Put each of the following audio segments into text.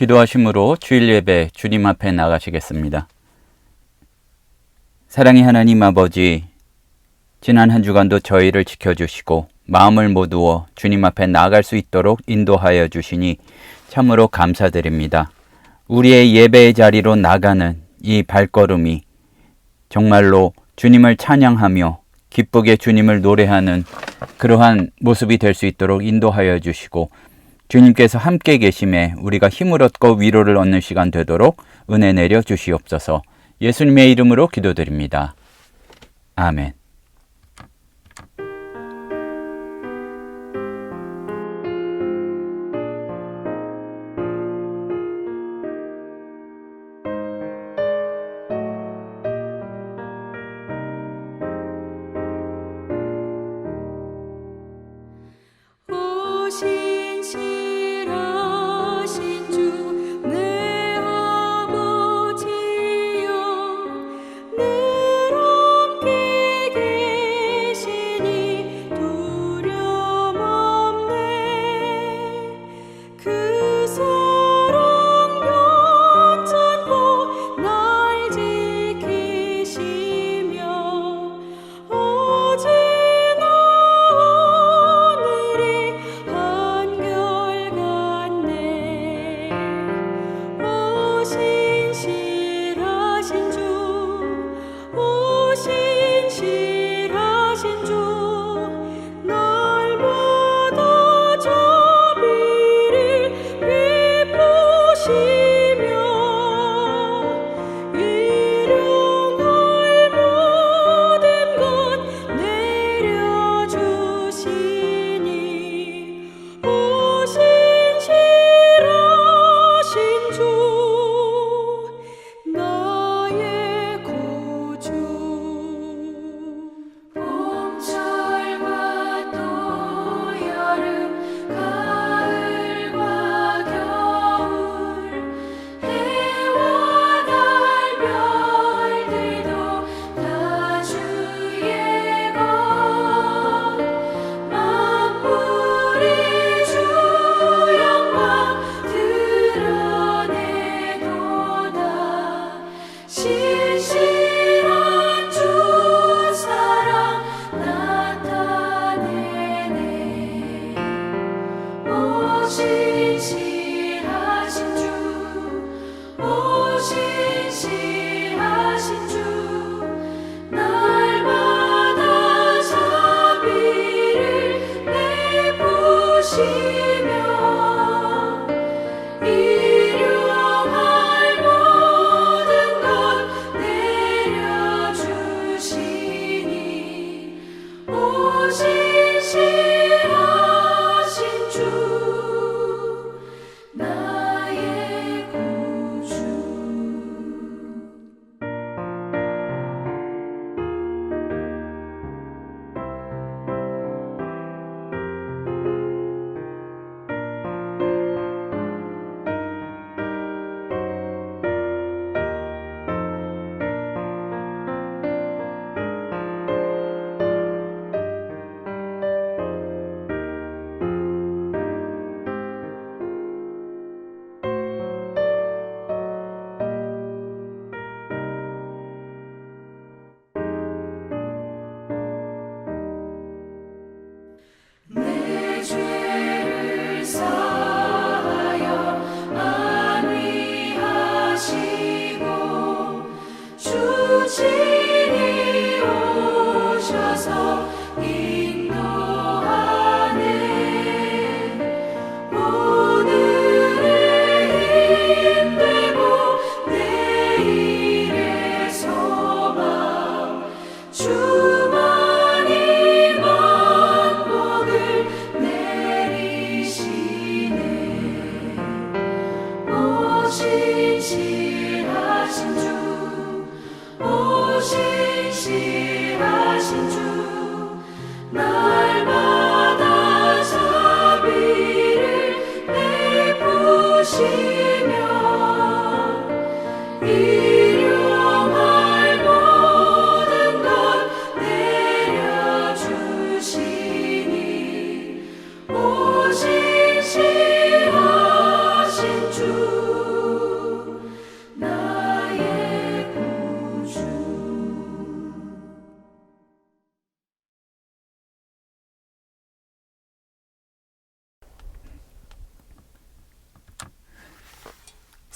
기도하심으로 주일 예배 주님 앞에 나가시겠습니다. 사랑의 하나님 아버지, 지난 한 주간도 저희를 지켜주시고 마음을 모두어 주님 앞에 나아갈 수 있도록 인도하여 주시니 참으로 감사드립니다. 우리의 예배의 자리로 나가는 이 발걸음이 정말로 주님을 찬양하며 기쁘게 주님을 노래하는 그러한 모습이 될 수 있도록 인도하여 주시고 주님께서 함께 계심에 우리가 힘을 얻고 위로를 얻는 시간 되도록 은혜 내려 주시옵소서. 예수님의 이름으로 기도드립니다. 아멘. 늘 함께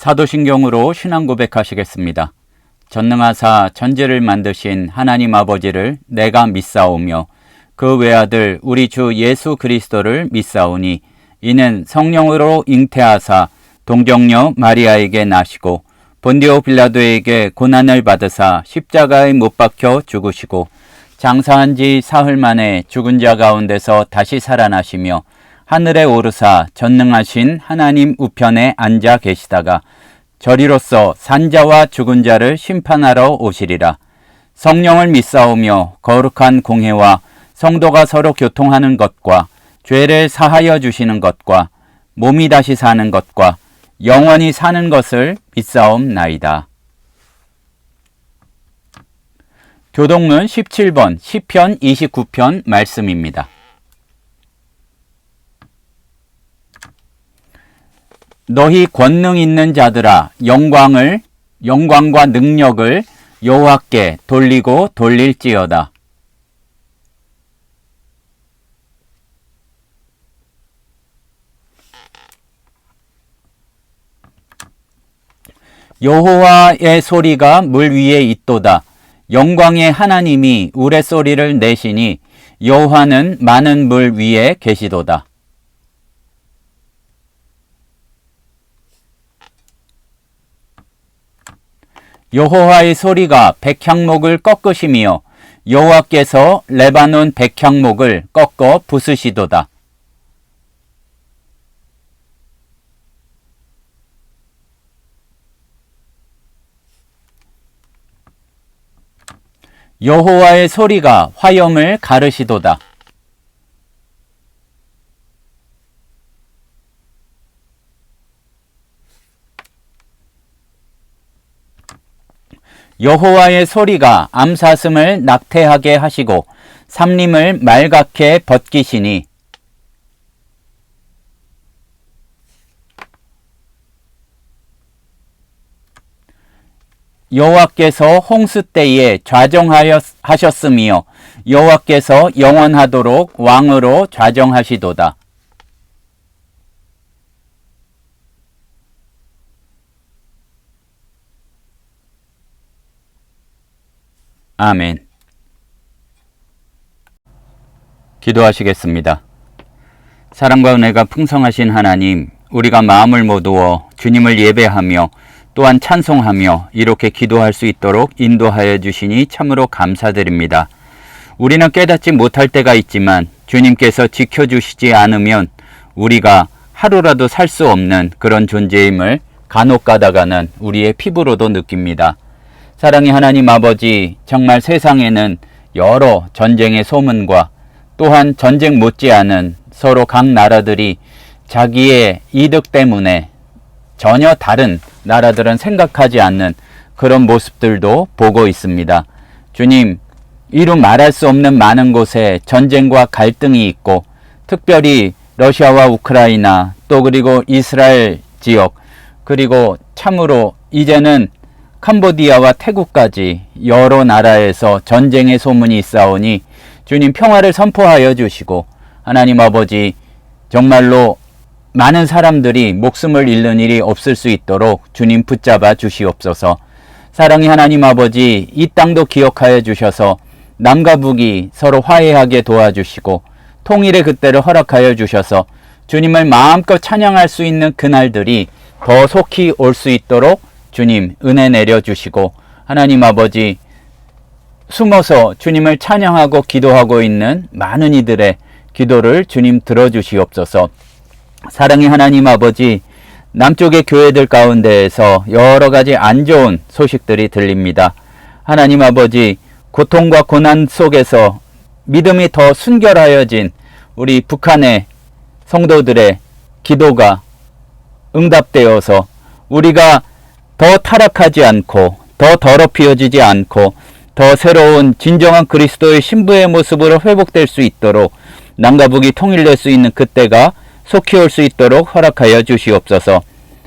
사도신경으로 신앙 고백하시겠습니다. 전능하사 천지를 만드신 하나님 아버지를 내가 믿사오며 그 외아들 우리 주 예수 그리스도를 믿사오니 이는 성령으로 잉태하사 동정녀 마리아에게 나시고 본디오 빌라도에게 고난을 받으사 십자가에 못 박혀 죽으시고 장사한 지 사흘 만에 죽은 자 가운데서 다시 살아나시며 하늘에 오르사 전능하신 하나님 우편에 앉아 계시다가 저리로서 산자와 죽은 자를 심판하러 오시리라. 성령을 믿사오며 거룩한 공회와 성도가 서로 교통하는 것과 죄를 사하여 주시는 것과 몸이 다시 사는 것과 영원히 사는 것을 믿사옵나이다. 교동문 17번 시편 29편 말씀입니다. 너희 권능 있는 자들아 영광과 능력을 여호와께 돌리고 돌릴지어다. 여호와의 소리가 물 위에 있도다. 영광의 하나님이 우레소리를 내시니 여호와는 많은 물 위에 계시도다. 여호와의 소리가 백향목을 꺾으시며 여호와께서 레바논 백향목을 꺾어 부수시도다. 여호와의 소리가 화염을 가르시도다. 여호와의 소리가 암사슴을 낙태하게 하시고 삼림을 말갛게 벗기시니 여호와께서 홍수 때에 좌정하셨으며 여호와께서 영원하도록 왕으로 좌정하시도다. 아멘. 기도하시겠습니다. 사랑과 은혜가 풍성하신 하나님, 우리가 마음을 모두어 주님을 예배하며 또한 찬송하며 이렇게 기도할 수 있도록 인도하여 주시니 참으로 감사드립니다. 우리는 깨닫지 못할 때가 있지만 주님께서 지켜주시지 않으면 우리가 하루라도 살 수 없는 그런 존재임을 간혹 가다가는 우리의 피부로도 느낍니다. 사랑의 하나님 아버지, 정말 세상에는 여러 전쟁의 소문과 또한 전쟁 못지않은 서로 각 나라들이 자기의 이득 때문에 전혀 다른 나라들은 생각하지 않는 그런 모습들도 보고 있습니다. 주님, 이루 말할 수 없는 많은 곳에 전쟁과 갈등이 있고 특별히 러시아와 우크라이나 또 그리고 이스라엘 지역 그리고 참으로 이제는 캄보디아와 태국까지 여러 나라에서 전쟁의 소문이 있사오니 주님 평화를 선포하여 주시고 하나님 아버지 정말로 많은 사람들이 목숨을 잃는 일이 없을 수 있도록 주님 붙잡아 주시옵소서. 사랑의 하나님 아버지, 이 땅도 기억하여 주셔서 남과 북이 서로 화해하게 도와주시고 통일의 그때를 허락하여 주셔서 주님을 마음껏 찬양할 수 있는 그날들이 더 속히 올 수 있도록 주님 은혜 내려주시고 하나님 아버지 숨어서 주님을 찬양하고 기도하고 있는 많은 이들의 기도를 주님 들어주시옵소서. 사랑의 하나님 아버지, 남쪽의 교회들 가운데에서 여러 가지 안 좋은 소식들이 들립니다. 하나님 아버지, 고통과 고난 속에서 믿음이 더 순결하여진 우리 북한의 성도들의 기도가 응답되어서 우리가 더 타락하지 않고 더 더럽혀지지 않고 더 새로운 진정한 그리스도의 신부의 모습으로 회복될 수 있도록 남과 북이 통일될 수 있는 그때가 속히 올 수 있도록 허락하여 주시옵소서.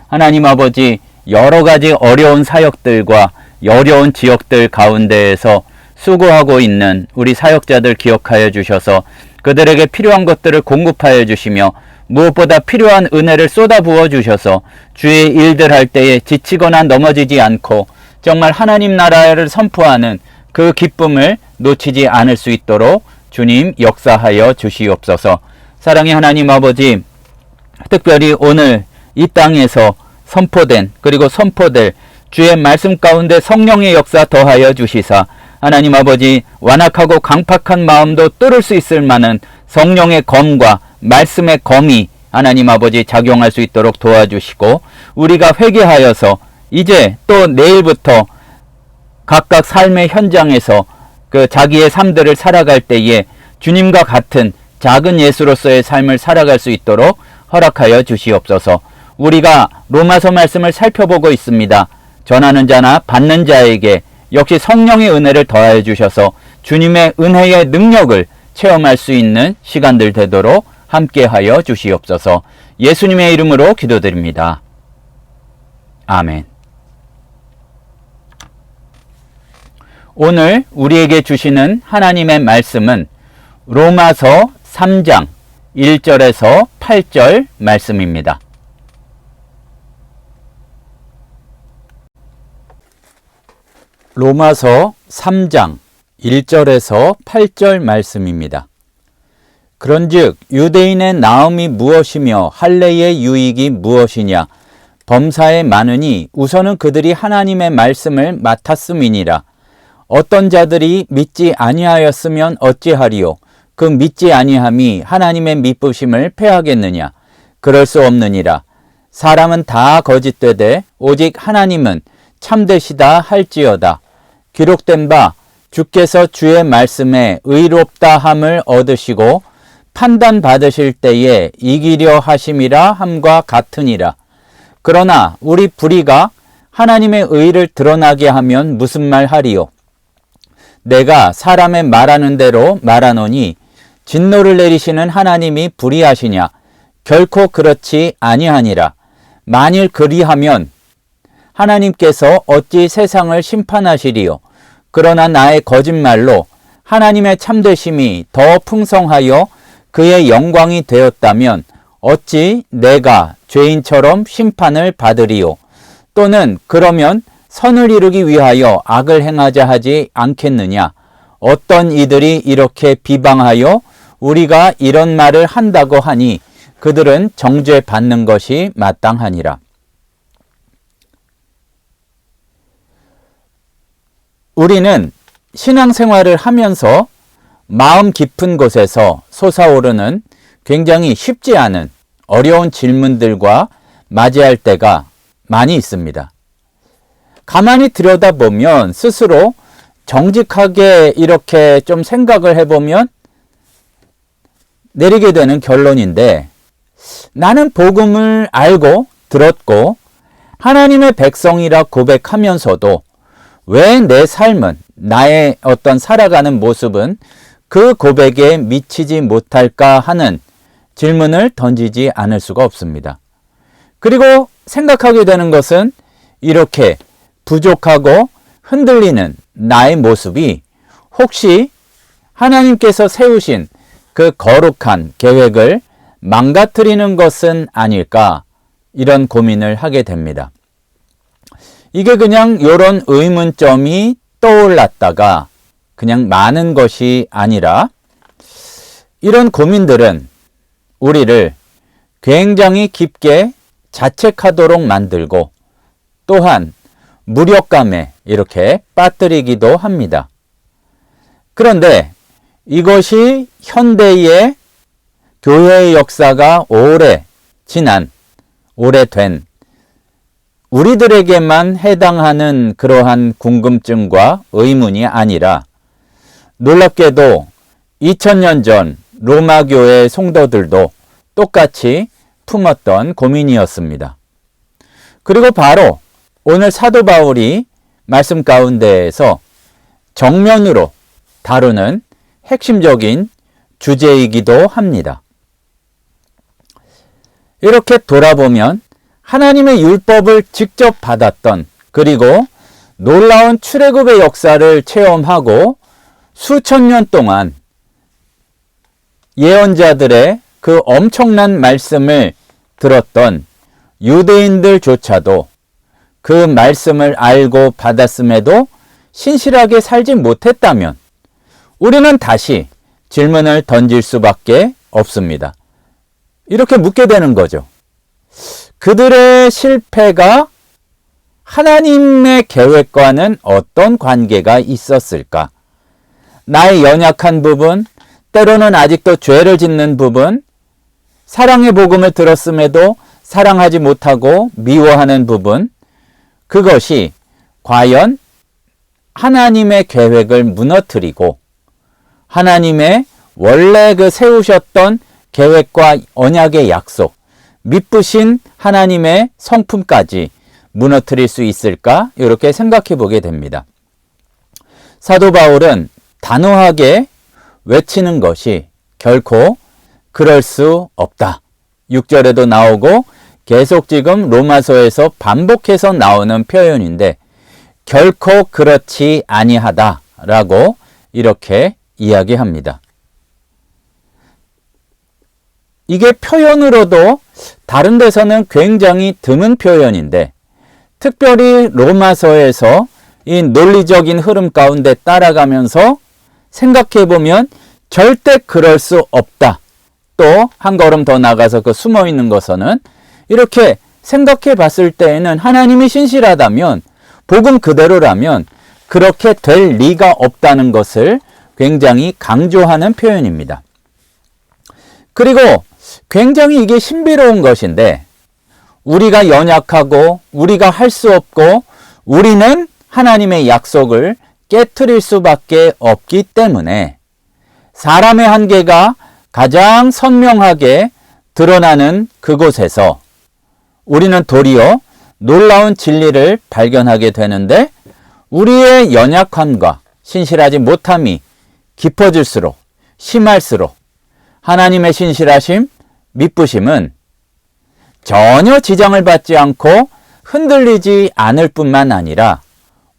하나님 아버지, 여러 가지 어려운 사역들과 어려운 지역들 가운데에서 수고하고 있는 우리 사역자들 기억하여 주셔서 그들에게 필요한 것들을 공급하여 주시며 무엇보다 필요한 은혜를 쏟아부어 주셔서 주의 일들 할 때에 지치거나 넘어지지 않고 정말 하나님 나라를 선포하는 그 기쁨을 놓치지 않을 수 있도록 주님 역사하여 주시옵소서. 사랑의 하나님 아버지, 특별히 오늘 이 땅에서 선포된 그리고 선포될 주의 말씀 가운데 성령의 역사 더하여 주시사 하나님 아버지 완악하고 강팍한 마음도 뚫을 수 있을 만한 성령의 검과 말씀의 검이 하나님 아버지 작용할 수 있도록 도와주시고 우리가 회개하여서 이제 또 내일부터 각각 삶의 현장에서 그 자기의 삶들을 살아갈 때에 주님과 같은 작은 예수로서의 삶을 살아갈 수 있도록 허락하여 주시옵소서. 우리가 로마서 말씀을 살펴보고 있습니다. 전하는 자나 받는 자에게 역시 성령의 은혜를 더하여 주셔서 주님의 은혜의 능력을 체험할 수 있는 시간들 되도록 함께하여 주시옵소서. 예수님의 이름으로 기도드립니다. 아멘. 오늘 우리에게 주시는 하나님의 말씀은 로마서 3장 1절에서 8절 말씀입니다. 로마서 3장 1절에서 8절 말씀입니다. 그런즉 유대인의 나음이 무엇이며 할례의 유익이 무엇이냐? 범사에 많으니 우선은 그들이 하나님의 말씀을 맡았음이니라. 어떤 자들이 믿지 아니하였으면 어찌하리요? 그 믿지 아니함이 하나님의 미쁘심을 패하겠느냐? 그럴 수 없느니라. 사람은 다 거짓되되 오직 하나님은 참되시다 할지어다. 기록된 바 주께서 주의 말씀에 의롭다 함을 얻으시고 판단 받으실 때에 이기려 하심이라 함과 같으니라. 그러나 우리 불의가 하나님의 의를 드러나게 하면 무슨 말 하리요? 내가 사람의 말하는 대로 말하노니 진노를 내리시는 하나님이 불의하시냐? 결코 그렇지 아니하니라. 만일 그리하면 하나님께서 어찌 세상을 심판하시리요? 그러나 나의 거짓말로 하나님의 참되심이 더 풍성하여 그의 영광이 되었다면 어찌 내가 죄인처럼 심판을 받으리요? 또는 그러면 선을 이루기 위하여 악을 행하자 하지 않겠느냐? 어떤 이들이 이렇게 비방하여 우리가 이런 말을 한다고 하니 그들은 정죄받는 것이 마땅하니라. 우리는 신앙생활을 하면서 마음 깊은 곳에서 솟아오르는 굉장히 쉽지 않은 어려운 질문들과 맞이할 때가 많이 있습니다. 가만히 들여다보면 스스로 정직하게 이렇게 좀 생각을 해보면 내리게 되는 결론인데, 나는 복음을 알고 들었고 하나님의 백성이라 고백하면서도 왜 내 삶은, 나의 어떤 살아가는 모습은 그 고백에 미치지 못할까 하는 질문을 던지지 않을 수가 없습니다. 그리고 생각하게 되는 것은 이렇게 부족하고 흔들리는 나의 모습이 혹시 하나님께서 세우신 그 거룩한 계획을 망가뜨리는 것은 아닐까, 이런 고민을 하게 됩니다. 이게 그냥 이런 의문점이 떠올랐다가 그냥 많은 것이 아니라, 이런 고민들은 우리를 굉장히 깊게 자책하도록 만들고 또한 무력감에 이렇게 빠뜨리기도 합니다. 그런데 이것이 현대의 교회의 역사가 오래된 우리들에게만 해당하는 그러한 궁금증과 의문이 아니라, 놀랍게도 2000년 전 로마 교회 성도들도 똑같이 품었던 고민이었습니다. 그리고 바로 오늘 사도 바울이 말씀 가운데에서 정면으로 다루는 핵심적인 주제이기도 합니다. 이렇게 돌아보면 하나님의 율법을 직접 받았던, 그리고 놀라운 출애굽의 역사를 체험하고 수천 년 동안 예언자들의 그 엄청난 말씀을 들었던 유대인들조차도 그 말씀을 알고 받았음에도 신실하게 살지 못했다면 우리는 다시 질문을 던질 수밖에 없습니다. 이렇게 묻게 되는 거죠. 그들의 실패가 하나님의 계획과는 어떤 관계가 있었을까? 나의 연약한 부분, 때로는 아직도 죄를 짓는 부분, 사랑의 복음을 들었음에도 사랑하지 못하고 미워하는 부분, 그것이 과연 하나님의 계획을 무너뜨리고 하나님의 원래 그 세우셨던 계획과 언약의 약속, 미쁘신 하나님의 성품까지 무너뜨릴 수 있을까? 이렇게 생각해 보게 됩니다. 사도 바울은 단호하게 외치는 것이 결코 그럴 수 없다. 6절에도 나오고 계속 지금 로마서에서 반복해서 나오는 표현인데 결코 그렇지 아니하다라고 이렇게 이야기합니다. 이게 표현으로도 다른 데서는 굉장히 드문 표현인데 특별히 로마서에서 이 논리적인 흐름 가운데 따라가면서 생각해 보면 절대 그럴 수 없다. 또 한 걸음 더 나가서 그 숨어 있는 것은 이렇게 생각해 봤을 때에는 하나님이 신실하다면 복음 그대로라면 그렇게 될 리가 없다는 것을 굉장히 강조하는 표현입니다. 그리고 굉장히 이게 신비로운 것인데 우리가 연약하고 우리가 할 수 없고 우리는 하나님의 약속을 깨트릴 수밖에 없기 때문에 사람의 한계가 가장 선명하게 드러나는 그곳에서 우리는 도리어 놀라운 진리를 발견하게 되는데 우리의 연약함과 신실하지 못함이 깊어질수록 심할수록 하나님의 신실하심, 미쁘심은 전혀 지장을 받지 않고 흔들리지 않을 뿐만 아니라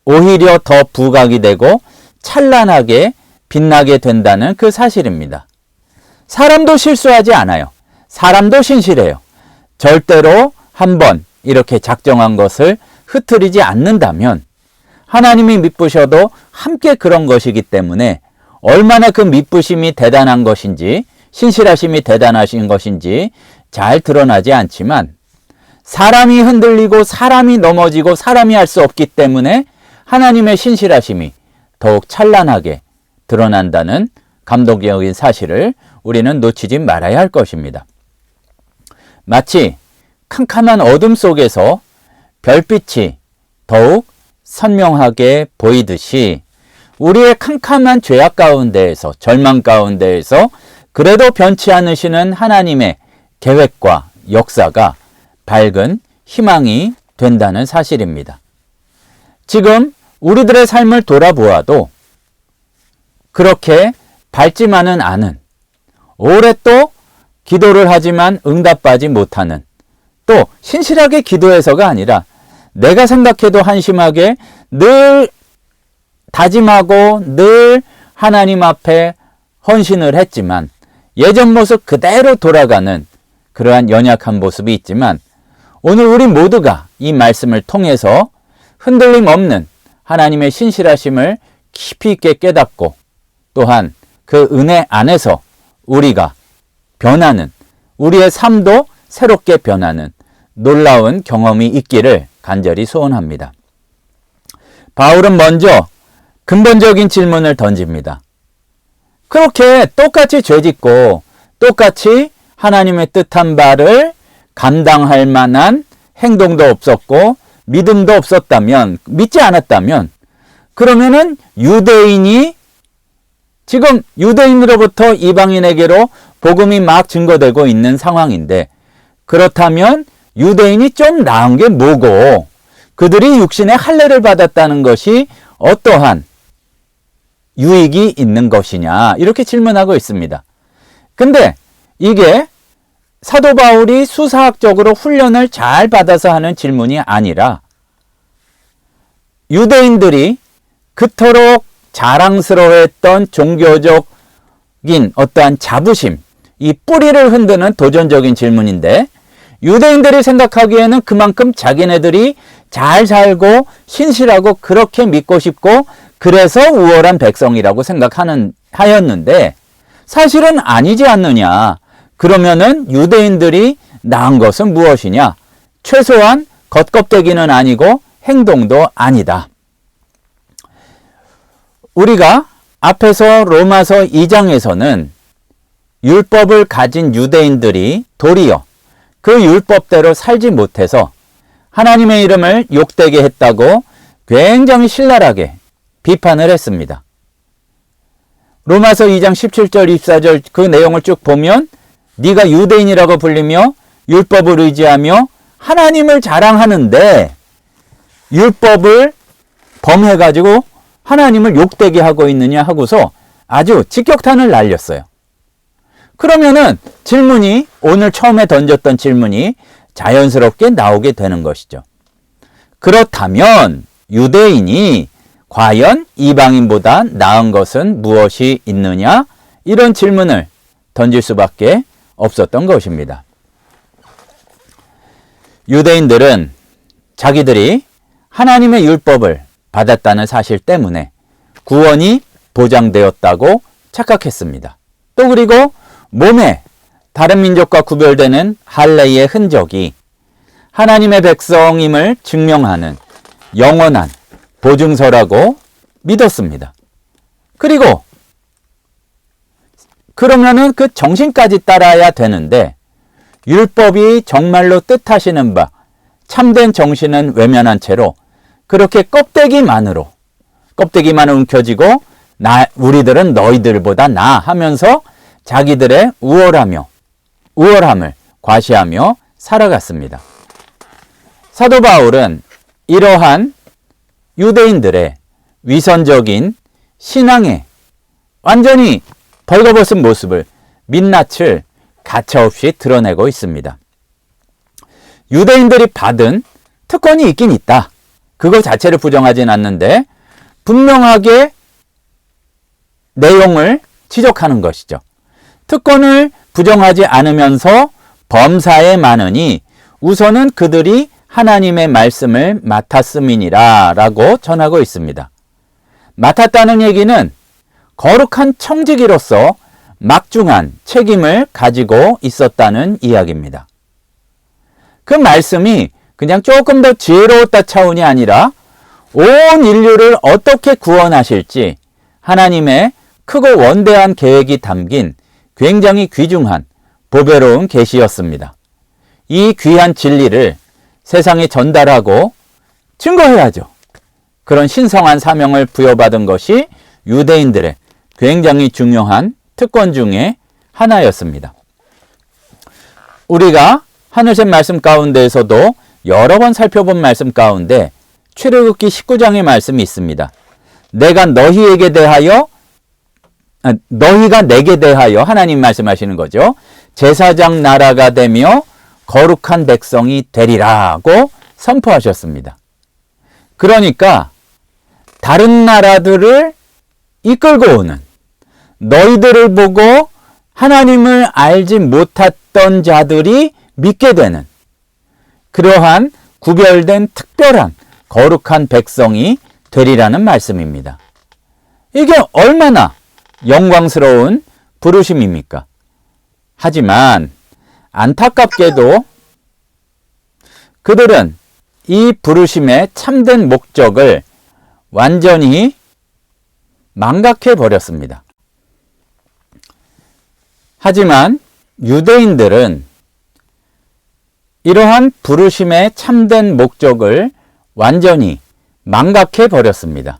오히려 더 부각이 되고 찬란하게 빛나게 된다는 그 사실입니다. 사람도 실수하지 않아요. 사람도 신실해요. 절대로 한번 이렇게 작정한 것을 흐트리지 않는다면 하나님이 미쁘셔도 함께 그런 것이기 때문에 얼마나 그 미쁘심이 대단한 것인지 신실하심이 대단하신 것인지 잘 드러나지 않지만 사람이 흔들리고 사람이 넘어지고 사람이 할 수 없기 때문에 하나님의 신실하심이 더욱 찬란하게 드러난다는 감동적인 사실을 우리는 놓치지 말아야 할 것입니다. 마치 캄캄한 어둠 속에서 별빛이 더욱 선명하게 보이듯이 우리의 캄캄한 죄악 가운데에서 절망 가운데에서 그래도 변치 않으시는 하나님의 계획과 역사가 밝은 희망이 된다는 사실입니다. 지금 우리들의 삶을 돌아보아도 그렇게 밝지만은 않은 오래 또 기도를 하지만 응답받지 못하는 또 신실하게 기도해서가 아니라 내가 생각해도 한심하게 늘 다짐하고 늘 하나님 앞에 헌신을 했지만 예전 모습 그대로 돌아가는 그러한 연약한 모습이 있지만 오늘 우리 모두가 이 말씀을 통해서 흔들림 없는 하나님의 신실하심을 깊이 있게 깨닫고 또한 그 은혜 안에서 우리가 변하는 우리의 삶도 새롭게 변하는 놀라운 경험이 있기를 간절히 소원합니다. 바울은 먼저 근본적인 질문을 던집니다. 그렇게 똑같이 죄짓고 똑같이 하나님의 뜻한 바를 감당할 만한 행동도 없었고 믿음도 없었다면 믿지 않았다면 그러면은 유대인이 지금 유대인으로부터 이방인에게로 복음이 막 증거되고 있는 상황인데 그렇다면 유대인이 좀 나은 게 뭐고 그들이 육신의 할례를 받았다는 것이 어떠한 유익이 있는 것이냐 이렇게 질문하고 있습니다. 근데 이게 사도 바울이 수사학적으로 훈련을 잘 받아서 하는 질문이 아니라 유대인들이 그토록 자랑스러워했던 종교적인 어떠한 자부심 이 뿌리를 흔드는 도전적인 질문인데, 유대인들이 생각하기에는 그만큼 자기네들이 잘 살고 신실하고 그렇게 믿고 싶고 그래서 우월한 백성이라고 하였는데 사실은 아니지 않느냐. 그러면은 유대인들이 낳은 것은 무엇이냐? 최소한 겉껍데기는 아니고 행동도 아니다. 우리가 앞에서 로마서 2장에서는 율법을 가진 유대인들이 도리어 그 율법대로 살지 못해서 하나님의 이름을 욕되게 했다고 굉장히 신랄하게 비판을 했습니다. 로마서 2장 17절 24절 그 내용을 쭉 보면 네가 유대인이라고 불리며 율법을 의지하며 하나님을 자랑하는데 율법을 범해가지고 하나님을 욕되게 하고 있느냐 하고서 아주 직격탄을 날렸어요. 그러면은 질문이 오늘 처음에 던졌던 질문이 자연스럽게 나오게 되는 것이죠. 그렇다면 유대인이 과연 이방인보다 나은 것은 무엇이 있느냐? 이런 질문을 던질 수밖에 없었던 것입니다. 유대인들은 자기들이 하나님의 율법을 받았다는 사실 때문에 구원이 보장되었다고 착각했습니다. 또 그리고 몸에 다른 민족과 구별되는 할례의 흔적이 하나님의 백성임을 증명하는 영원한 보증서라고 믿었습니다. 그리고 그러면은 그 정신까지 따라야 되는데 율법이 정말로 뜻하시는 바 참된 정신은 외면한 채로 그렇게 껍데기만은 움켜쥐고 우리들은 너희들보다 나아 하면서 자기들의 우월함을 과시하며 살아갔습니다. 사도 바울은 이러한 유대인들의 위선적인 신앙에 완전히 벌거벗은 모습을 민낯을 가차없이 드러내고 있습니다. 유대인들이 받은 특권이 있긴 있다. 그거 자체를 부정하진 않는데 분명하게 내용을 지적하는 것이죠. 특권을 부정하지 않으면서 범사에 많으니 우선은 그들이 하나님의 말씀을 맡았음이니라 라고 전하고 있습니다. 맡았다는 얘기는 거룩한 청지기로서 막중한 책임을 가지고 있었다는 이야기입니다. 그 말씀이 그냥 조금 더 지혜로웠다 차원이 아니라 온 인류를 어떻게 구원하실지 하나님의 크고 원대한 계획이 담긴 굉장히 귀중한 보배로운 계시였습니다. 이 귀한 진리를 세상에 전달하고 증거해야죠. 그런 신성한 사명을 부여받은 것이 유대인들의 굉장히 중요한 특권 중에 하나였습니다. 우리가 하늘색 말씀 가운데에서도 여러 번 살펴본 말씀 가운데 출애굽기 19장의 말씀이 있습니다. 너희가 내게 대하여 하나님 말씀하시는 거죠. 제사장 나라가 되며 거룩한 백성이 되리라고 선포하셨습니다. 그러니까 다른 나라들을 이끌고 오는 너희들을 보고 하나님을 알지 못했던 자들이 믿게 되는 그러한 구별된 특별한 거룩한 백성이 되리라는 말씀입니다. 이게 얼마나 영광스러운 부르심입니까? 하지만 안타깝게도 그들은 이 부르심의 참된 목적을 완전히 망각해 버렸습니다. 하지만 유대인들은 이러한 부르심의 참된 목적을 완전히 망각해 버렸습니다.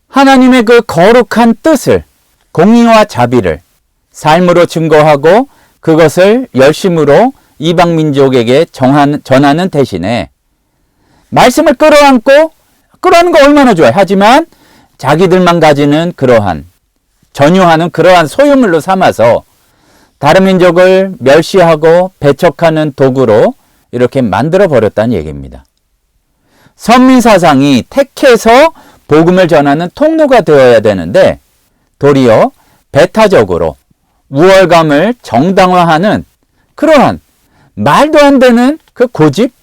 하나님의 그 거룩한 뜻을, 공의와 자비를 삶으로 증거하고 그것을 열심으로 이방 민족에게 전하는 대신에 말씀을 끌어안는 거 얼마나 좋아요. 하지만 자기들만 가지는 전유하는 그러한 소유물로 삼아서 다른 민족을 멸시하고 배척하는 도구로 이렇게 만들어 버렸다는 얘기입니다. 선민사상이 택해서 복음을 전하는 통로가 되어야 되는데 도리어 배타적으로 우월감을 정당화하는 그러한 말도 안 되는 그 고집,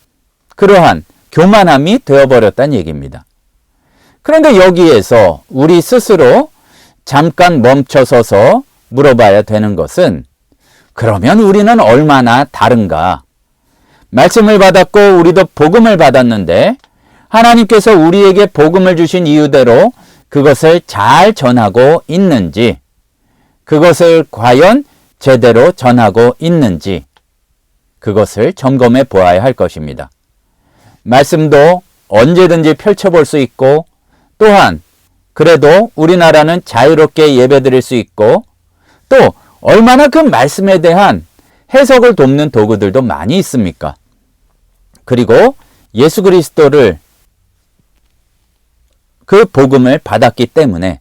그러한 교만함이 되어버렸다는 얘기입니다. 그런데 여기에서 우리 스스로 잠깐 멈춰서서 물어봐야 되는 것은, 그러면 우리는 얼마나 다른가? 말씀을 받았고 우리도 복음을 받았는데 하나님께서 우리에게 복음을 주신 이유대로 그것을 잘 전하고 있는지, 그것을 과연 제대로 전하고 있는지, 그것을 점검해 보아야 할 것입니다. 말씀도 언제든지 펼쳐볼 수 있고, 또한 그래도 우리나라는 자유롭게 예배드릴 수 있고, 또 얼마나 그 말씀에 대한 해석을 돕는 도구들도 많이 있습니까? 그리고 예수 그리스도를, 그 복음을 받았기 때문에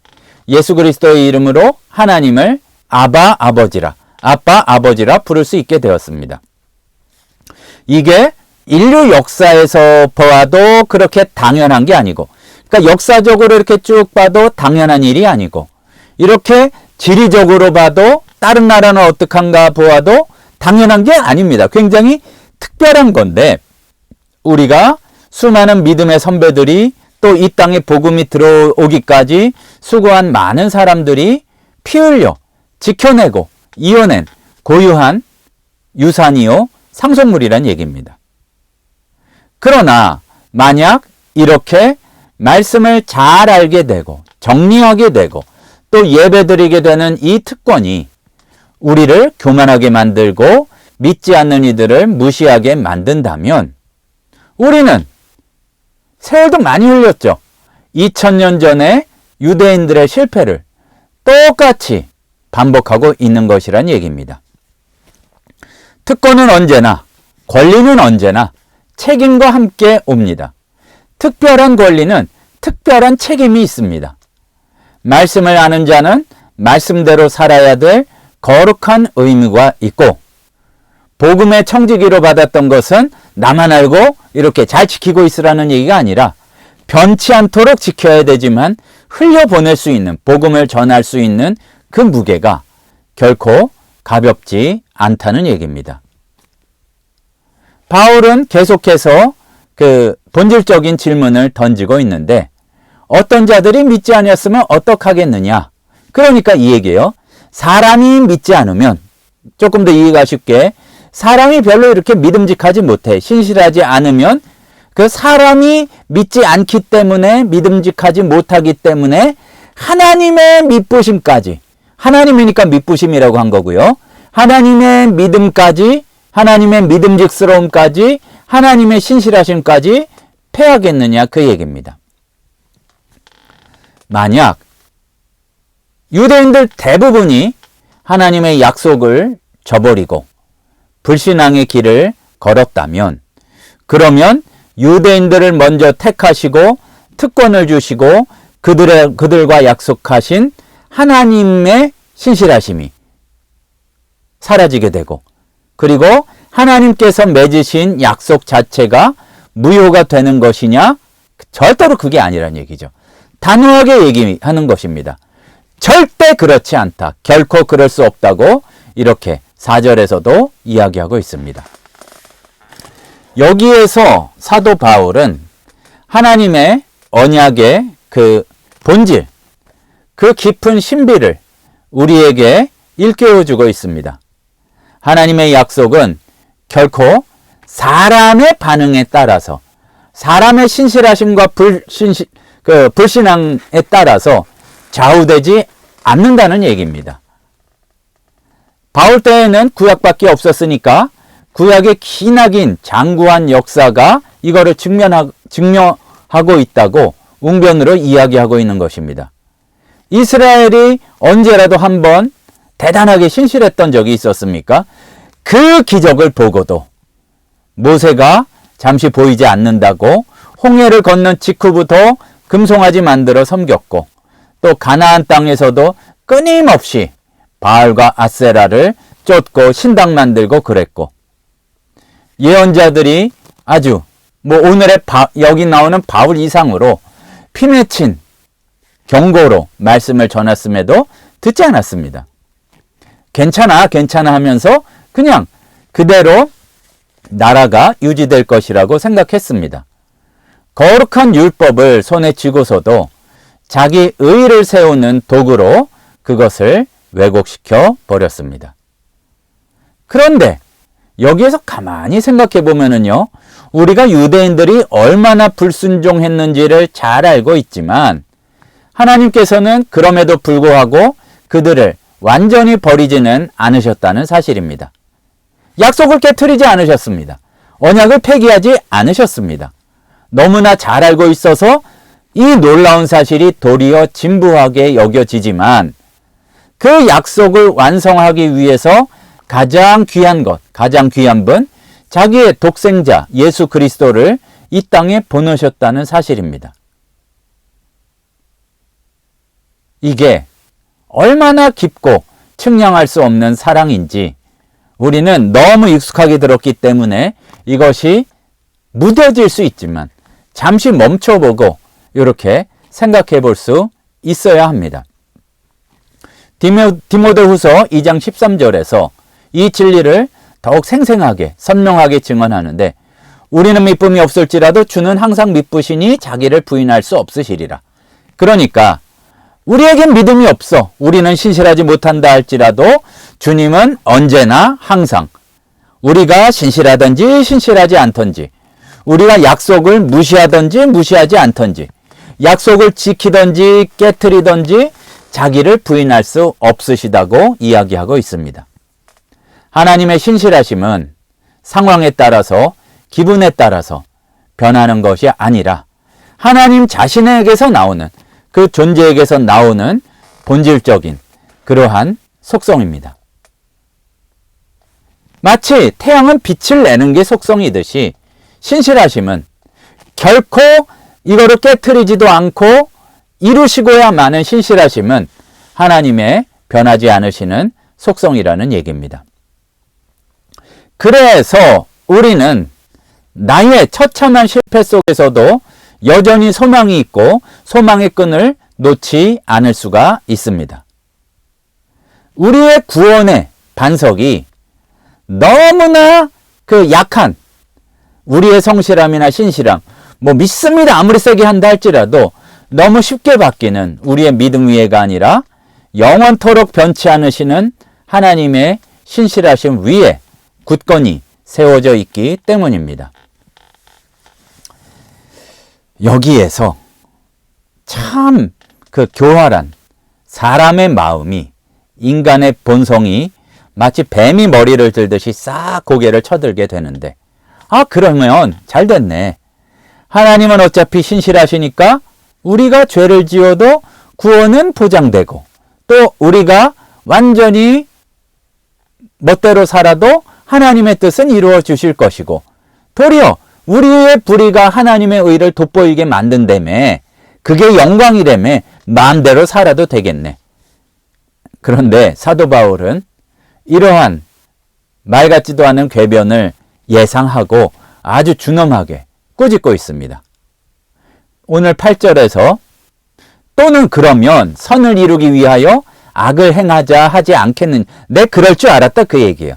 예수 그리스도의 이름으로 하나님을 아바 아버지라 부를 수 있게 되었습니다. 이게 인류 역사에서 보아도 그렇게 당연한 게 아니고, 그러니까 역사적으로 이렇게 쭉 봐도 당연한 일이 아니고, 이렇게 지리적으로 봐도 다른 나라는 어떡한가 보아도 당연한 게 아닙니다. 굉장히 특별한 건데, 우리가 수많은 믿음의 선배들이 또 이 땅에 복음이 들어오기까지 수고한 많은 사람들이 피 흘려 지켜내고 이어낸 고유한 유산이요 상속물이란 얘기입니다. 그러나 만약 이렇게 말씀을 잘 알게 되고 정리하게 되고 또 예배드리게 되는 이 특권이 우리를 교만하게 만들고 믿지 않는 이들을 무시하게 만든다면, 우리는 세월도 많이 흘렸죠. 2000년 전에 유대인들의 실패를 똑같이 반복하고 있는 것이란 얘기입니다. 특권은 언제나, 권리는 언제나 책임과 함께 옵니다. 특별한 권리는 특별한 책임이 있습니다. 말씀을 아는 자는 말씀대로 살아야 될 거룩한 의무가 있고, 복음의 청지기로 받았던 것은 나만 알고 이렇게 잘 지키고 있으라는 얘기가 아니라 변치 않도록 지켜야 되지만 흘려보낼 수 있는, 복음을 전할 수 있는 그 무게가 결코 가볍지 않다는 얘기입니다. 바울은 계속해서 그 본질적인 질문을 던지고 있는데, 어떤 자들이 믿지 아니었으면 어떡하겠느냐? 그러니까 이 얘기예요. 사람이 믿지 않으면, 조금 더 이해가 쉽게, 사람이 별로 이렇게 믿음직하지 못해, 신실하지 않으면 그 사람이 믿지 않기 때문에, 믿음직하지 못하기 때문에 하나님의 믿부심까지, 하나님이니까 믿부심이라고 한 거고요. 하나님의 믿음까지, 하나님의 믿음직스러움까지, 하나님의 신실하심까지 패하겠느냐, 그 얘기입니다. 만약 유대인들 대부분이 하나님의 약속을 저버리고 불신앙의 길을 걸었다면, 그러면 유대인들을 먼저 택하시고 특권을 주시고 그들과 약속하신 하나님의 신실하심이 사라지게 되고, 그리고 하나님께서 맺으신 약속 자체가 무효가 되는 것이냐? 절대로 그게 아니란 얘기죠. 단호하게 얘기하는 것입니다. 절대 그렇지 않다. 결코 그럴 수 없다고 이렇게 4절에서도 이야기하고 있습니다. 여기에서 사도 바울은 하나님의 언약의 그 본질, 그 깊은 신비를 우리에게 일깨워주고 있습니다. 하나님의 약속은 결코 사람의 반응에 따라서, 사람의 신실하심과 불신앙에 따라서 좌우되지 않는다는 얘기입니다. 바울 때에는 구약밖에 없었으니까 구약의 기나긴 장구한 역사가 이거를 증명하고 있다고 웅변으로 이야기하고 있는 것입니다. 이스라엘이 언제라도 한번 대단하게 신실했던 적이 있었습니까? 그 기적을 보고도 모세가 잠시 보이지 않는다고 홍해를 건넌 직후부터 금송아지 만들어 섬겼고, 또 가나안 땅에서도 끊임없이 바알과 아세라를 쫓고 신당 만들고 그랬고, 예언자들이 아주 오늘의 여기 나오는 바울 이상으로 피맺힌 경고로 말씀을 전했음에도 듣지 않았습니다. 괜찮아, 괜찮아 하면서 그냥 그대로 나라가 유지될 것이라고 생각했습니다. 거룩한 율법을 손에 쥐고서도 자기 의의를 세우는 도구로 그것을 왜곡시켜 버렸습니다. 그런데 여기에서 가만히 생각해 보면은요, 우리가 유대인들이 얼마나 불순종했는지를 잘 알고 있지만 하나님께서는 그럼에도 불구하고 그들을 완전히 버리지는 않으셨다는 사실입니다. 약속을 깨트리지 않으셨습니다. 언약을 폐기하지 않으셨습니다. 너무나 잘 알고 있어서 이 놀라운 사실이 도리어 진부하게 여겨지지만 그 약속을 완성하기 위해서 가장 귀한 것, 가장 귀한 분, 자기의 독생자 예수 그리스도를 이 땅에 보내셨다는 사실입니다. 이게 얼마나 깊고 측량할 수 없는 사랑인지 우리는 너무 익숙하게 들었기 때문에 이것이 무뎌질 수 있지만 잠시 멈춰보고 이렇게 생각해 볼 수 있어야 합니다. 디모데후서 2장 13절에서 이 진리를 더욱 생생하게 선명하게 증언하는데 우리는 미쁨이 없을지라도 주는 항상 미쁘시니 자기를 부인할 수 없으시리라. 그러니까 우리에겐 믿음이 없어, 우리는 신실하지 못한다 할지라도 주님은 언제나 항상 우리가 신실하든지 신실하지 않든지, 우리가 약속을 무시하든지 무시하지 않든지, 약속을 지키든지 깨트리든지 자기를 부인할 수 없으시다고 이야기하고 있습니다. 하나님의 신실하심은 상황에 따라서, 기분에 따라서 변하는 것이 아니라 하나님 자신에게서 나오는, 그 존재에게서 나오는 본질적인 그러한 속성입니다. 마치 태양은 빛을 내는 게 속성이듯이 신실하심은 결코 이거를 깨트리지도 않고 이루시고야 마는 신실하심은 하나님의 변하지 않으시는 속성이라는 얘기입니다. 그래서 우리는 나의 처참한 실패 속에서도 여전히 소망이 있고 소망의 끈을 놓지 않을 수가 있습니다. 우리의 구원의 반석이 너무나 그 약한 우리의 성실함이나 신실함, 믿습니다 아무리 세게 한다 할지라도 너무 쉽게 바뀌는 우리의 믿음 위에가 아니라 영원토록 변치 않으시는 하나님의 신실하심 위에 굳건히 세워져 있기 때문입니다. 여기에서 참 그 교활한 사람의 마음이, 인간의 본성이 마치 뱀이 머리를 들듯이 싹 고개를 쳐들게 되는데, 그러면 잘 됐네. 하나님은 어차피 신실하시니까 우리가 죄를 지어도 구원은 보장되고, 또 우리가 완전히 멋대로 살아도 하나님의 뜻은 이루어 주실 것이고, 도리어 우리의 불의가 하나님의 의를 돋보이게 만든다며, 그게 영광이라며 마음대로 살아도 되겠네. 그런데 사도 바울은 이러한 말 같지도 않은 궤변을 예상하고 아주 준엄하게 꾸짖고 있습니다. 오늘 8절에서 또는 그러면 선을 이루기 위하여 악을 행하자 하지 않겠느냐. 내 그럴 줄 알았다, 그 얘기예요.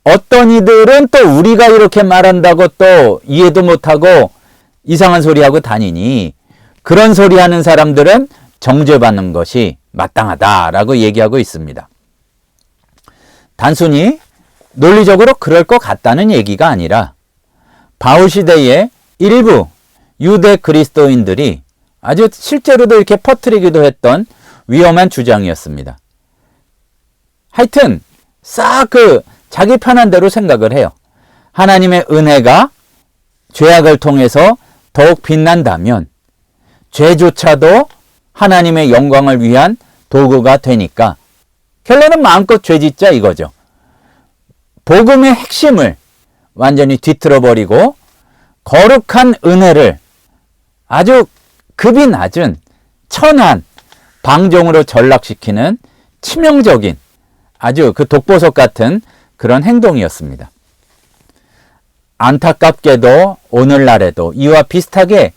어떤 이들은 또 우리가 이렇게 말한다고 또 이해도 못하고 이상한 소리하고 다니니, 그런 소리 하는 사람들은 정죄받는 것이 마땅하다라고 얘기하고 있습니다. 단순히 논리적으로 그럴 것 같다는 얘기가 아니라 바울 시대의 일부 유대 그리스도인들이 아주 실제로도 이렇게 퍼뜨리기도 했던 위험한 주장이었습니다. 하여튼 싹 자기 편한 대로 생각을 해요. 하나님의 은혜가 죄악을 통해서 더욱 빛난다면 죄조차도 하나님의 영광을 위한 도구가 되니까 결론은 마음껏 죄짓자 이거죠. 복음의 핵심을 완전히 뒤틀어버리고 거룩한 은혜를 아주 급이 낮은 천한 방종으로 전락시키는 치명적인 아주 그 독보석 같은 그런 행동이었습니다. 안타깝게도 오늘날에도 이와 비슷하게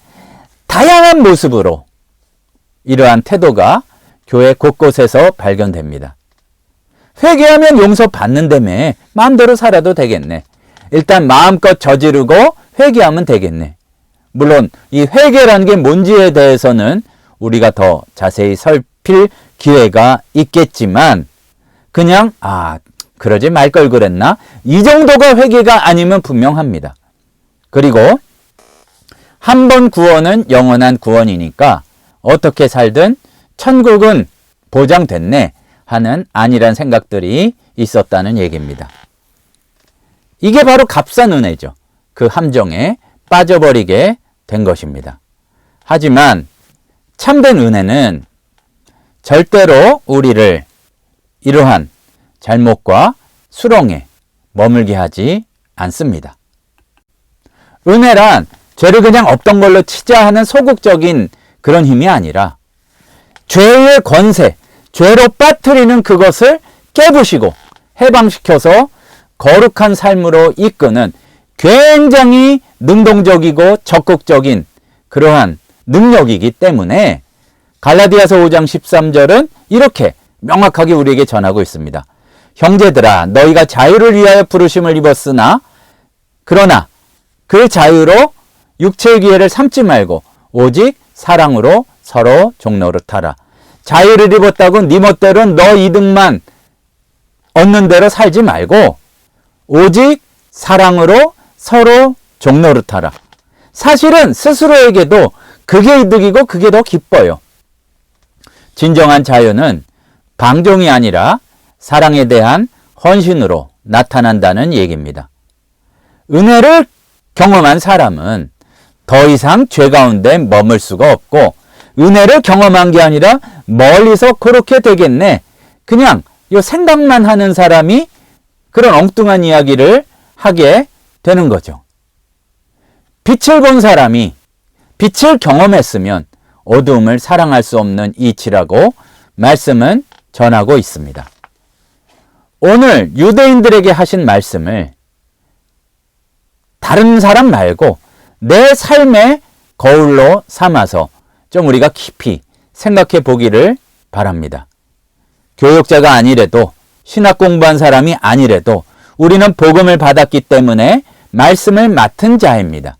다양한 모습으로 이러한 태도가 교회 곳곳에서 발견됩니다. 회개하면 용서받는다며 마음대로 살아도 되겠네. 일단 마음껏 저지르고 회개하면 되겠네. 물론 이 회개라는 게 뭔지에 대해서는 우리가 더 자세히 살필 기회가 있겠지만 그냥 그러지 말 걸 그랬나? 이 정도가 회개가 아니면 분명합니다. 그리고 한 번 구원은 영원한 구원이니까 어떻게 살든 천국은 보장됐네 하는 안일한 생각들이 있었다는 얘기입니다. 이게 바로 값싼 은혜죠. 그 함정에 빠져버리게 된 것입니다. 하지만 참된 은혜는 절대로 우리를 이러한 잘못과 수렁에 머물게 하지 않습니다. 은혜란 죄를 그냥 없던 걸로 치자 하는 소극적인 그런 힘이 아니라 죄의 권세, 죄로 빠뜨리는 그것을 깨부시고 해방시켜서 거룩한 삶으로 이끄는 굉장히 능동적이고 적극적인 그러한 능력이기 때문에 갈라디아서 5장 13절은 이렇게 명확하게 우리에게 전하고 있습니다. 형제들아, 너희가 자유를 위하여 부르심을 입었으나 그러나 그 자유로 육체의 기회를 삼지 말고 오직 사랑으로 서로 종노릇하라. 자유를 입었다고 네 멋대로 너 이득만 얻는 대로 살지 말고 오직 사랑으로 서로 종노릇하라. 사실은 스스로에게도 그게 이득이고 그게 더 기뻐요. 진정한 자유는 방종이 아니라 사랑에 대한 헌신으로 나타난다는 얘기입니다. 은혜를 경험한 사람은 더 이상 죄 가운데 머물 수가 없고 은혜를 경험한 게 아니라 멀리서 그렇게 되겠네. 그냥 요 생각만 하는 사람이 그런 엉뚱한 이야기를 하게 되는 거죠. 빛을 본 사람이 빛을 경험했으면 어두움을 사랑할 수 없는 이치라고 말씀은 전하고 있습니다. 오늘 유대인들에게 하신 말씀을 다른 사람 말고 내 삶의 거울로 삼아서 좀 우리가 깊이 생각해 보기를 바랍니다. 교육자가 아니래도 신학 공부한 사람이 아니래도 우리는 복음을 받았기 때문에 말씀을 맡은 자입니다.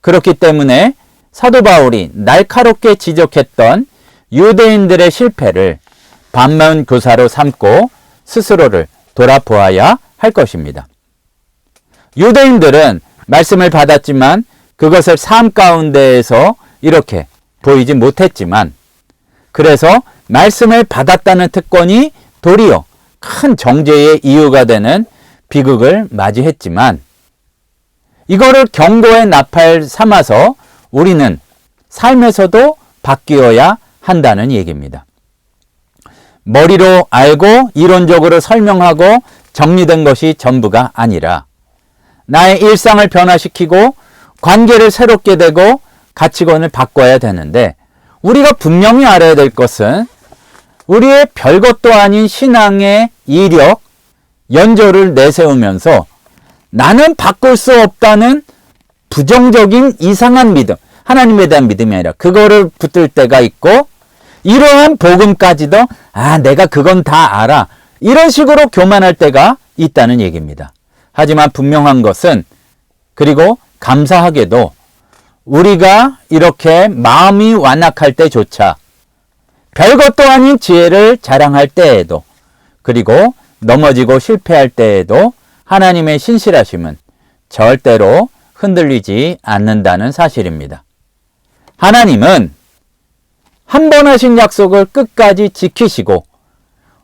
그렇기 때문에 사도 바울이 날카롭게 지적했던 유대인들의 실패를 반면 교사로 삼고 스스로를 돌아보아야 할 것입니다. 유대인들은 말씀을 받았지만 그것을 삶 가운데에서 이렇게 보이지 못했지만 그래서 말씀을 받았다는 특권이 도리어 큰 정죄의 이유가 되는 비극을 맞이했지만 이거를 경고의 나팔 삼아서 우리는 삶에서도 바뀌어야 한다는 얘기입니다. 머리로 알고 이론적으로 설명하고 정리된 것이 전부가 아니라 나의 일상을 변화시키고 관계를 새롭게 되고 가치관을 바꿔야 되는데 우리가 분명히 알아야 될 것은 우리의 별것도 아닌 신앙의 이력, 연조를 내세우면서 나는 바꿀 수 없다는 부정적인 이상한 믿음, 하나님에 대한 믿음이 아니라 그거를 붙들 때가 있고 이러한 복음까지도 내가 그건 다 알아. 이런 식으로 교만할 때가 있다는 얘기입니다. 하지만 분명한 것은 그리고 감사하게도 우리가 이렇게 마음이 완악할 때조차 별것도 아닌 지혜를 자랑할 때에도 그리고 넘어지고 실패할 때에도 하나님의 신실하심은 절대로 흔들리지 않는다는 사실입니다. 하나님은 한 번 하신 약속을 끝까지 지키시고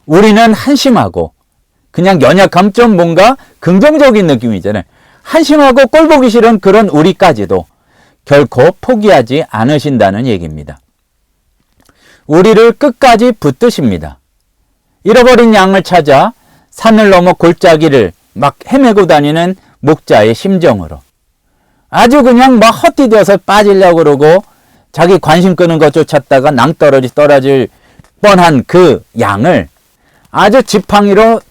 우리는 한심하고 그냥 연약함 좀 뭔가 긍정적인 느낌이잖아요. 한심하고 꼴보기 싫은 그런 우리까지도 결코 포기하지 않으신다는 얘기입니다. 우리를 끝까지 붙드십니다. 잃어버린 양을 찾아 산을 넘어 골짜기를 막 헤매고 다니는 목자의 심정으로 아주 그냥 막 헛디뎌서 빠지려고 그러고 자기 관심 끄는 것 쫓았다가 낭떠러지 떨어질 뻔한 그 양을 아주 지팡이로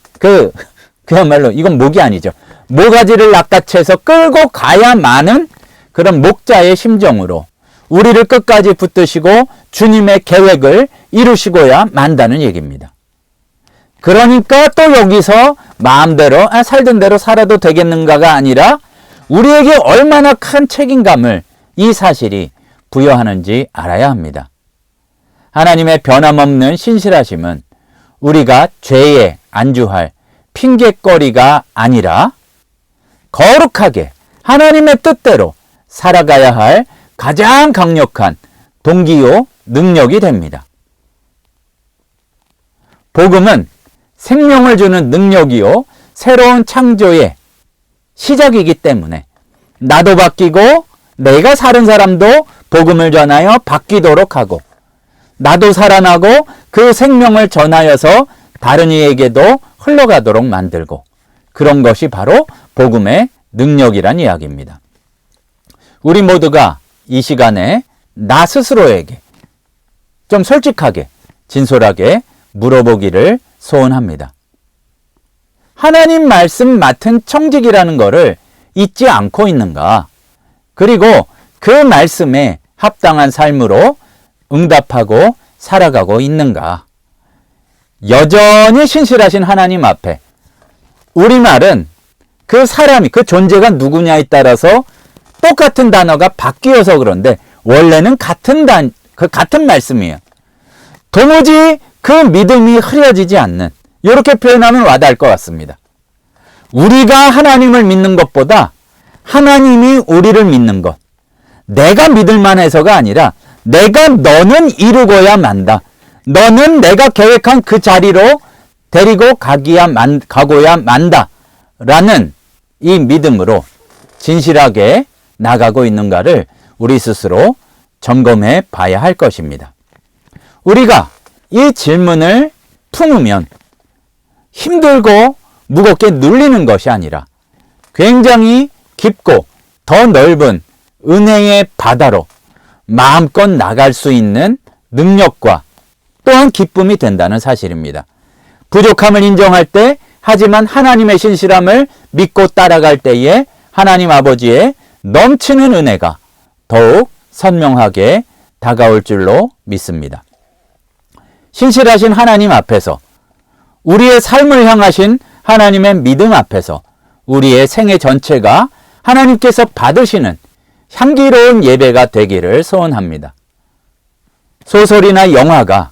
그야말로 이건 목이 아니죠. 모가지를 낚아채서 끌고 가야만은 그런 목자의 심정으로 우리를 끝까지 붙드시고 주님의 계획을 이루시고야 만다는 얘기입니다. 그러니까 또 여기서 마음대로 살던 대로 살아도 되겠는가가 아니라 우리에게 얼마나 큰 책임감을 이 사실이 부여하는지 알아야 합니다. 하나님의 변함없는 신실하심은 우리가 죄에 안주할 핑곗거리가 아니라 거룩하게 하나님의 뜻대로 살아가야 할 가장 강력한 동기요 능력이 됩니다. 복음은 생명을 주는 능력이요 새로운 창조의 시작이기 때문에 나도 바뀌고 내가 사는 사람도 복음을 전하여 바뀌도록 하고 나도 살아나고 그 생명을 전하여서 다른 이에게도 흘러가도록 만들고 그런 것이 바로 복음의 능력이란 이야기입니다. 우리 모두가 이 시간에 나 스스로에게 좀 솔직하게 진솔하게 물어보기를 소원합니다. 하나님 말씀 맡은 청직이라는 것을 잊지 않고 있는가? 그리고 그 말씀에 합당한 삶으로 응답하고 살아가고 있는가? 여전히 신실하신 하나님 앞에 우리말은 그 사람이 그 존재가 누구냐에 따라서 똑같은 단어가 바뀌어서 그런데 원래는 같은 말씀이에요. 도무지 그 믿음이 흐려지지 않는 이렇게 표현하면 와닿을 것 같습니다. 우리가 하나님을 믿는 것보다 하나님이 우리를 믿는 것 내가 믿을 만해서가 아니라 내가 너는 이루고야 만다. 너는 내가 계획한 그 자리로 데리고 가고야 만다. 라는 이 믿음으로 진실하게 나가고 있는가를 우리 스스로 점검해 봐야 할 것입니다. 우리가 이 질문을 품으면 힘들고 무겁게 눌리는 것이 아니라 굉장히 깊고 더 넓은 은혜의 바다로 마음껏 나갈 수 있는 능력과 또한 기쁨이 된다는 사실입니다. 부족함을 인정할 때 하지만 하나님의 신실함을 믿고 따라갈 때에 하나님 아버지의 넘치는 은혜가 더욱 선명하게 다가올 줄로 믿습니다. 신실하신 하나님 앞에서 우리의 삶을 향하신 하나님의 믿음 앞에서 우리의 생애 전체가 하나님께서 받으시는 향기로운 예배가 되기를 소원합니다. 소설이나 영화가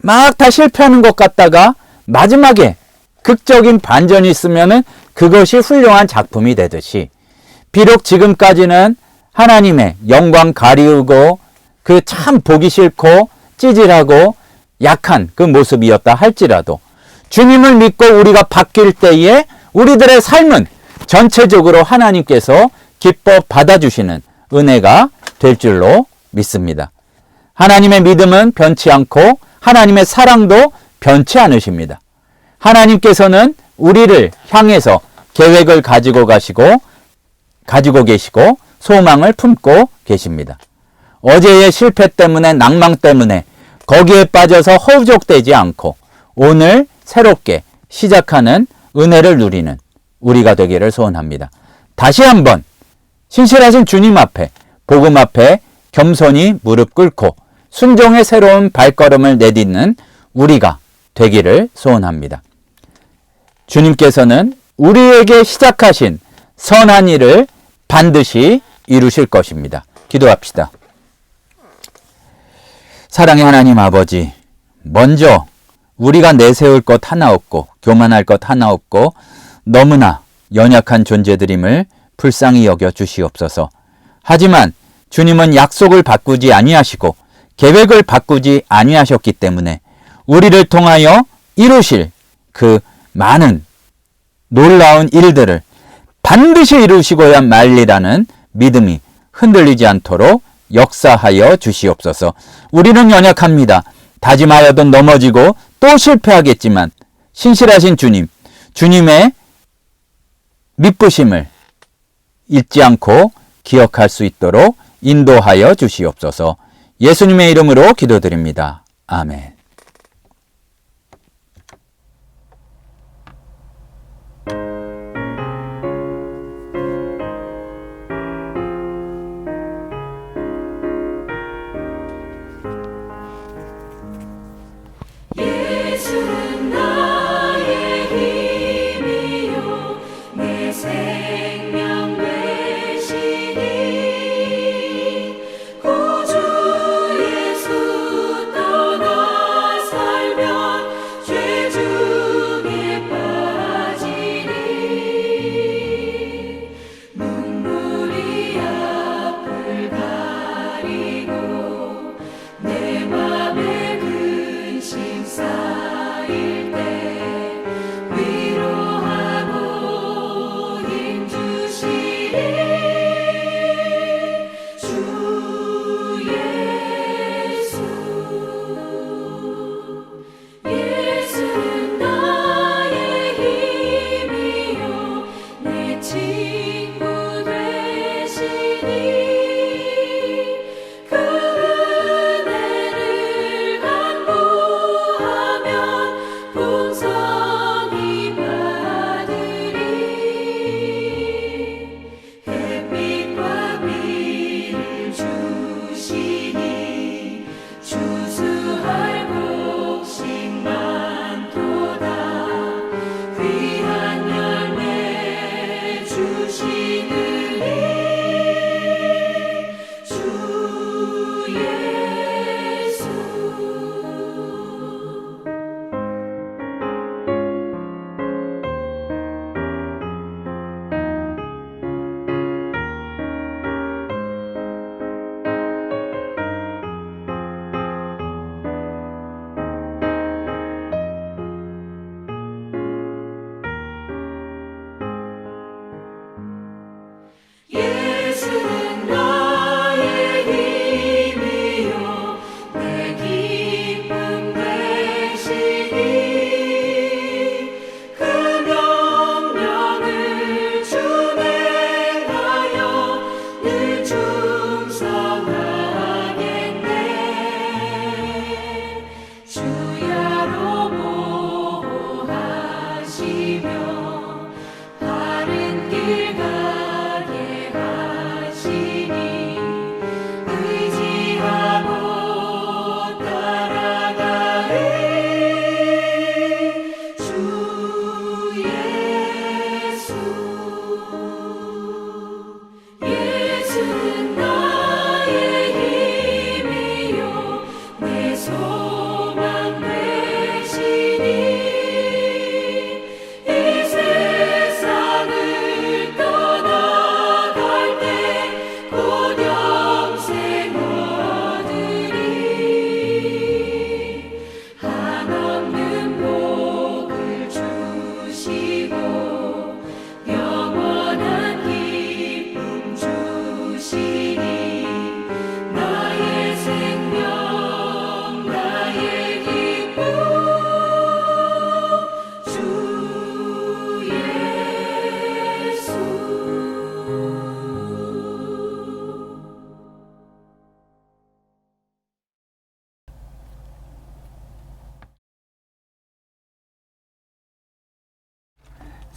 막 다 실패하는 것 같다가 마지막에 극적인 반전이 있으면 그것이 훌륭한 작품이 되듯이 비록 지금까지는 하나님의 영광 가리우고 그 참 보기 싫고 찌질하고 약한 그 모습이었다 할지라도 주님을 믿고 우리가 바뀔 때에 우리들의 삶은 전체적으로 하나님께서 기뻐 받아주시는 은혜가 될 줄로 믿습니다. 하나님의 믿음은 변치 않고 하나님의 사랑도 변치 않으십니다. 하나님께서는 우리를 향해서 계획을 가지고 계시고 소망을 품고 계십니다. 어제의 실패 때문에 낭망 때문에 거기에 빠져서 허우적대지 않고 오늘 새롭게 시작하는 은혜를 누리는 우리가 되기를 소원합니다. 다시 한번 신실하신 주님 앞에 복음 앞에 겸손히 무릎 꿇고 순종의 새로운 발걸음을 내딛는 우리가 되기를 소원합니다. 주님께서는 우리에게 시작하신 선한 일을 반드시 이루실 것입니다. 기도합시다. 사랑의 하나님 아버지, 먼저 우리가 내세울 것 하나 없고 교만할 것 하나 없고 너무나 연약한 존재들임을 불쌍히 여겨 주시옵소서. 하지만 주님은 약속을 바꾸지 아니하시고 계획을 바꾸지 아니하셨기 때문에 우리를 통하여 이루실 그 많은 놀라운 일들을 반드시 이루시고야 말리라는 믿음이 흔들리지 않도록 역사하여 주시옵소서. 우리는 연약합니다. 다짐하여도 넘어지고 또 실패하겠지만 신실하신 주님의 믿부심을 잊지 않고 기억할 수 있도록 인도하여 주시옵소서. 예수님의 이름으로 기도드립니다. 아멘.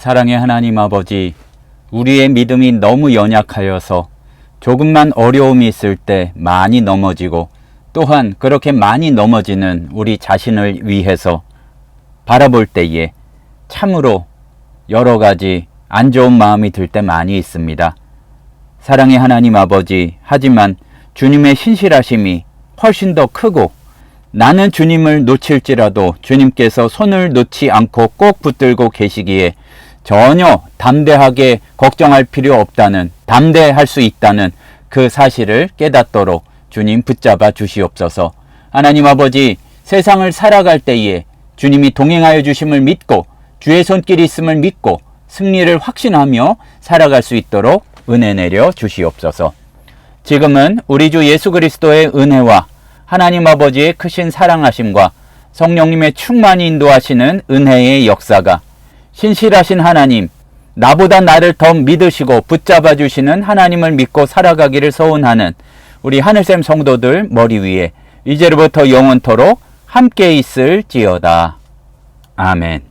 사랑의 하나님 아버지, 우리의 믿음이 너무 연약하여서 조금만 어려움이 있을 때 많이 넘어지고 또한 그렇게 많이 넘어지는 우리 자신을 위해서 바라볼 때에 참으로 여러 가지 안 좋은 마음이 들 때 많이 있습니다. 사랑의 하나님 아버지, 하지만 주님의 신실하심이 훨씬 더 크고 나는 주님을 놓칠지라도 주님께서 손을 놓지 않고 꼭 붙들고 계시기에 전혀 담대하게 걱정할 필요 없다는, 담대할 수 있다는 그 사실을 깨닫도록 주님 붙잡아 주시옵소서. 하나님 아버지, 세상을 살아갈 때에 주님이 동행하여 주심을 믿고 주의 손길이 있음을 믿고 승리를 확신하며 살아갈 수 있도록 은혜 내려 주시옵소서. 지금은 우리 주 예수 그리스도의 은혜와 하나님 아버지의 크신 사랑하심과 성령님의 충만히 인도하시는 은혜의 역사가 신실하신 하나님, 나보다 나를 더 믿으시고 붙잡아 주시는 하나님을 믿고 살아가기를 소원하는 우리 하늘샘 성도들 머리 위에 이제로부터 영원토록 함께 있을지어다. 아멘.